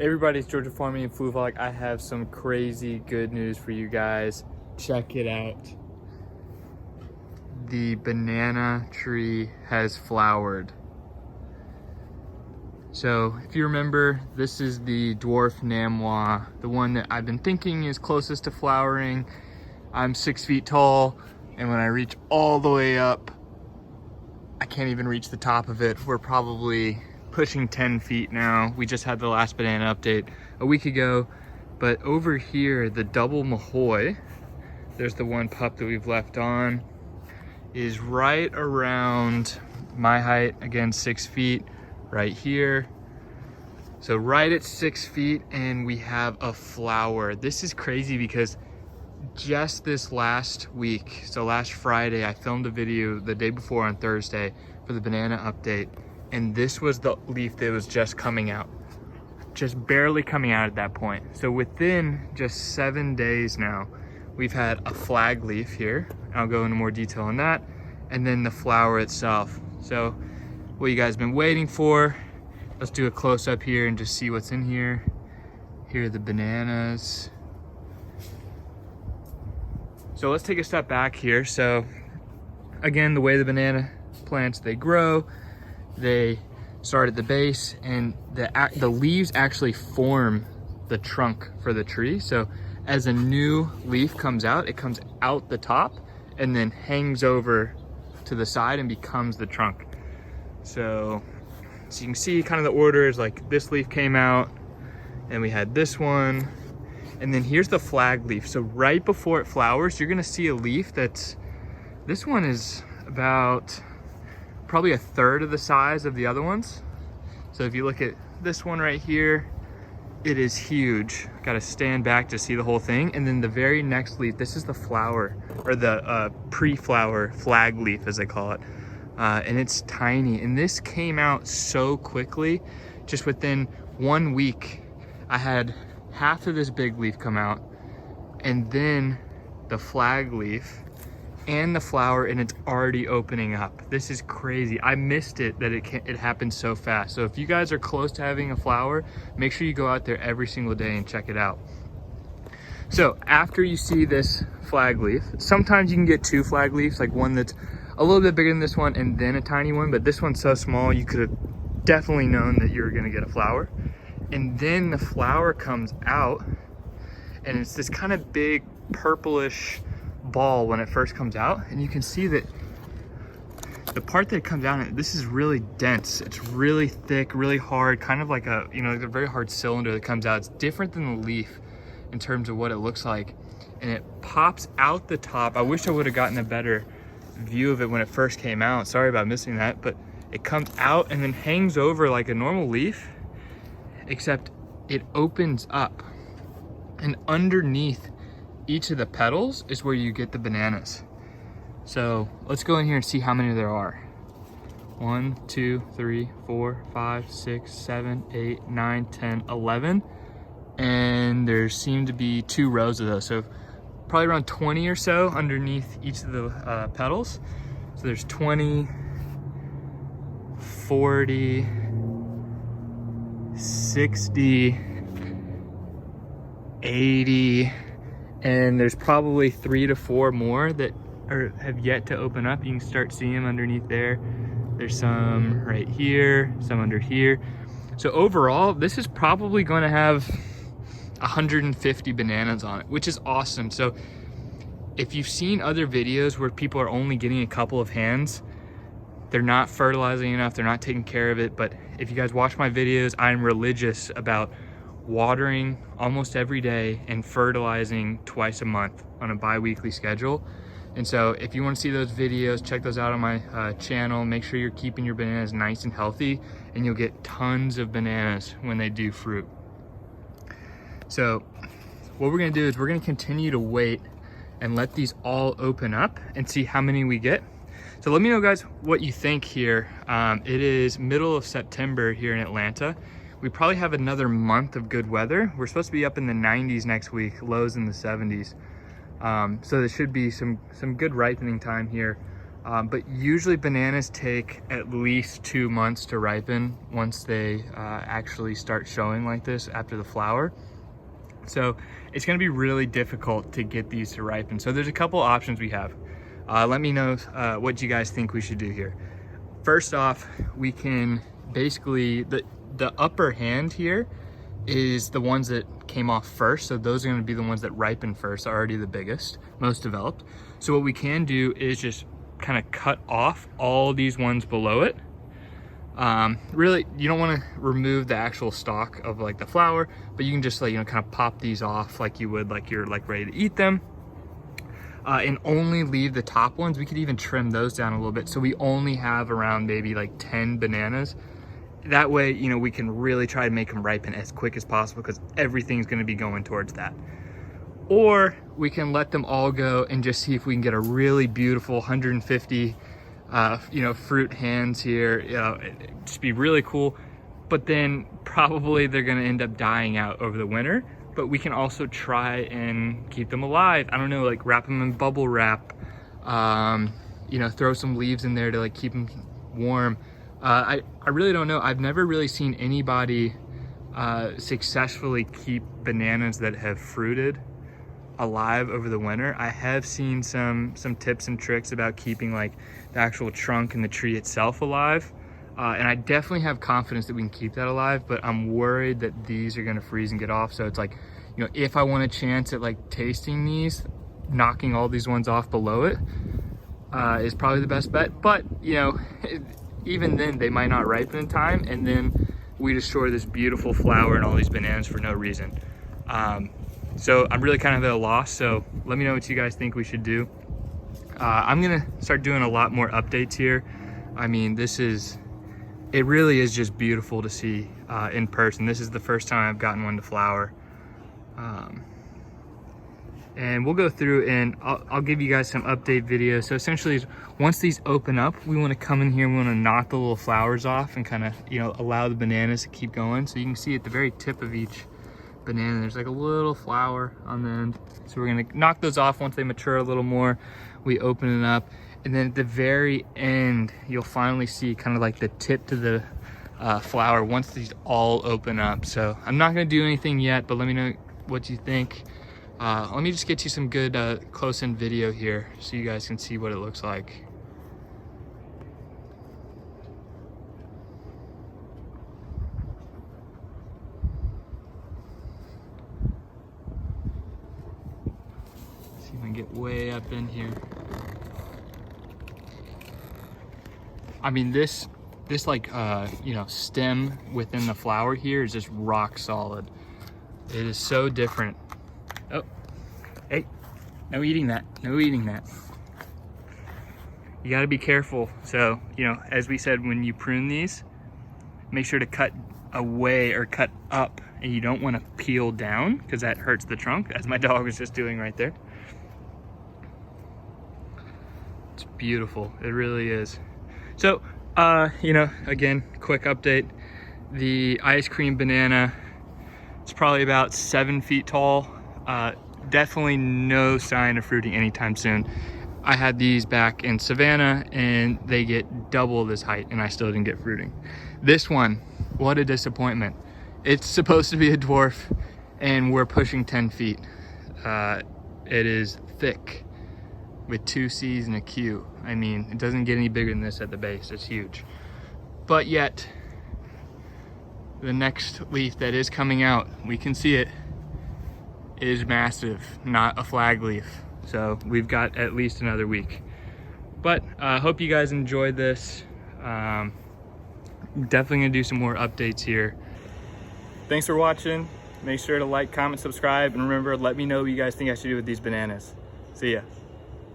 Everybody's Georgia Farming and Food Vlog. I have some crazy good news for you guys. Check it out. The banana tree has flowered. So if you remember, this is the dwarf Namwa, the one that I've been thinking is closest to flowering. I'm 6 feet tall, and when I reach all the way up, I can't even reach the top of it. We're probably pushing 10 feet now. We just had the last banana update a week ago. But over here, the double Mahoi, there's the one pup that we've left on, is right around my height, again 6 feet, right here. So right at 6 feet, and we have a flower. This is crazy because just this last week, so last Friday, I filmed a video the day before on Thursday for the banana update, and this was the leaf that was just coming out, just barely coming out at that point. So within just 7 days now, we've had a flag leaf here. I'll go into more detail on that, and then the flower itself. So what you guys been waiting for, let's do a close-up here and just see what's in here. Here are the bananas. So let's take a step back here. So again, the way the banana plants, they grow, they start at the base, and the leaves actually form the trunk for the tree. So as a new leaf comes out, it comes out the top and then hangs over to the side and becomes the trunk. So you can see kind of the order is like this leaf came out, and we had this one, and then here's the flag leaf. So right before it flowers, you're gonna see a leaf this one is about probably a third of the size of the other ones. So if you look at this one right here, it is huge. Got to stand back to see the whole thing. And then the very next leaf, this is the flower, or the pre-flower flag leaf as they call it. And it's tiny. And this came out so quickly, just within 1 week, I had half of this big leaf come out, and then the flag leaf and the flower, and it's already opening up. This is crazy. I missed it that it happened so fast. So if you guys are close to having a flower, make sure you go out there every single day and check it out. So after you see this flag leaf, sometimes you can get two flag leaves, like one that's a little bit bigger than this one and then a tiny one, but this one's so small you could have definitely known that you were gonna get a flower. And then the flower comes out, and it's this kind of big purplish ball when it first comes out, and you can see that the part that it comes out in, this is really dense. It's really thick, really hard, kind of like a, like a very hard cylinder that comes out. It's different than the leaf in terms of what it looks like, and it pops out the top. I wish I would have gotten a better view of it when it first came out. Sorry about missing that, but it comes out and then hangs over like a normal leaf, except it opens up, and underneath each of the petals is where you get the bananas. So let's go in here and see how many there are. 1, 2, 3, 4, 5, 6, 7, 8, 9, 10, 11. And there seem to be 2 rows of those. So probably around 20 or so underneath each of the petals. So there's 20, 40, 60, 80, and there's probably 3 to 4 more that have yet to open up. You can start seeing them underneath there. There's some right here, some under here. So overall, this is probably going to have 150 bananas on it, which is awesome. So if you've seen other videos where people are only getting a couple of hands, they're not fertilizing enough, they're not taking care of it. But if you guys watch my videos, I'm religious about watering almost every day and fertilizing twice a month on a bi-weekly schedule. And so if you want to see those videos, check those out on my channel. Make sure you're keeping your bananas nice and healthy, and you'll get tons of bananas when they do fruit. So what we're going to do is we're going to continue to wait and let these all open up and see how many we get. So let me know, guys, what you think here. It is middle of September here in Atlanta. We probably have another month of good weather. We're supposed to be up in the 90s next week, lows in the 70s. So there should be some good ripening time here But usually bananas take at least 2 months to ripen once they actually start showing like this after the flower. So it's gonna be really difficult to get these to ripen. So there's a couple options we have. Let me know what you guys think we should do here. First off, we can basically, the upper hand here is the ones that came off first. So those are gonna be the ones that ripen first, already the biggest, most developed. So what we can do is just kind of cut off all these ones below it. Really, you don't want to remove the actual stalk of like the flower, but you can just like, you know, kind of pop these off like you would like you're like ready to eat them. And only leave the top ones. We could even trim those down a little bit. So we only have around maybe like 10 bananas. That way, you know, we can really try to make them ripen as quick as possible because everything's going to be going towards that. Or we can let them all go and just see if we can get a really beautiful 150, you know, fruit hands here. You know, it'd just be really cool. But then probably they're going to end up dying out over the winter. But we can also try and keep them alive. I don't know, like wrap them in bubble wrap, you know, throw some leaves in there to like keep them warm. I really don't know. I've never really seen anybody successfully keep bananas that have fruited alive over the winter. I have seen some tips and tricks about keeping like the actual trunk and the tree itself alive. And I definitely have confidence that we can keep that alive, but I'm worried that these are gonna freeze and get off. So it's like, you know, if I want a chance at like tasting these, knocking all these ones off below it is probably the best bet. But, you know, even then they might not ripen in time, and then we destroy this beautiful flower and all these bananas for no reason. So I'm really kind of at a loss. So let me know what you guys think we should do. I'm gonna start doing a lot more updates here. I mean, it really is just beautiful to see in person. This is the first time I've gotten one to flower. And we'll go through and I'll give you guys some update videos. So essentially, once these open up, we want to come in here, we want to knock the little flowers off and kind of, you know, allow the bananas to keep going. So you can see at the very tip of each banana, there's like a little flower on the end. So we're gonna knock those off once they mature a little more. We open it up. And then at the very end, you'll finally see kind of like the tip to the flower once these all open up. So I'm not gonna do anything yet, but let me know what you think. Let me just get you some good close-in video here so you guys can see what it looks like. See if I can get way up in here. I mean, this like, you know, stem within the flower here is just rock solid. It is so different. Oh, hey, no eating that, no eating that. You gotta be careful. So, you know, as we said, when you prune these, make sure to cut away or cut up, and you don't wanna peel down because that hurts the trunk, as my dog was just doing right there. It's beautiful, it really is. So, you know, again, quick update. The ice cream banana, it's probably about 7 feet tall. Definitely no sign of fruiting anytime soon. I had these back in Savannah and they get double this height and I still didn't get fruiting. This one, what a disappointment. It's supposed to be a dwarf and we're pushing 10 feet. It is thick with 2 C's and a Q. I mean, it doesn't get any bigger than this at the base. It's huge. But yet, the next leaf that is coming out, we can see it, is massive, not a flag leaf. So we've got at least another week. But I hope you guys enjoyed this. Definitely gonna do some more updates here. Thanks for watching. Make sure to like, comment, subscribe, and remember, let me know what you guys think I should do with these bananas. See ya.